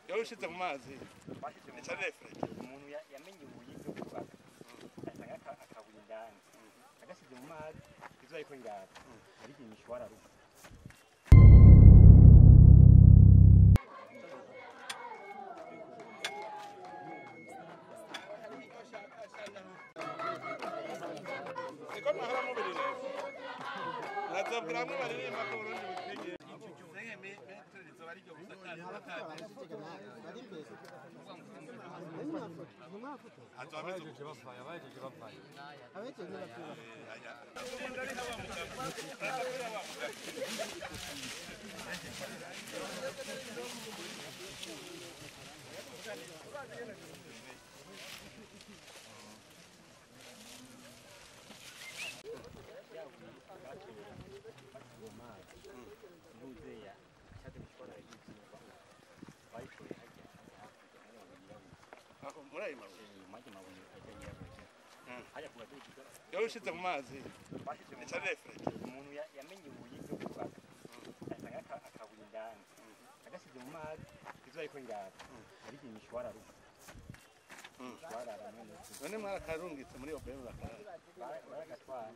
Yarushize mu mazi cyane refresh umuntu yamenye ubuyi bwo kubaka asanga akabuye indani agasize mu mazi izo ariko ngara ari imishwara ruko iko mahara mu birine nazabwira mu baririmba ko Burundi bukenye senge metro zobari ryo gusakana yarushize mu mazi cyane refresh umuntu yamenye ubuyi bwo kubaka asanga akabuye indani agasize mu mazi izo ariko ngara ari imishwara ruko none mwarakarungitse muri obero bagatwara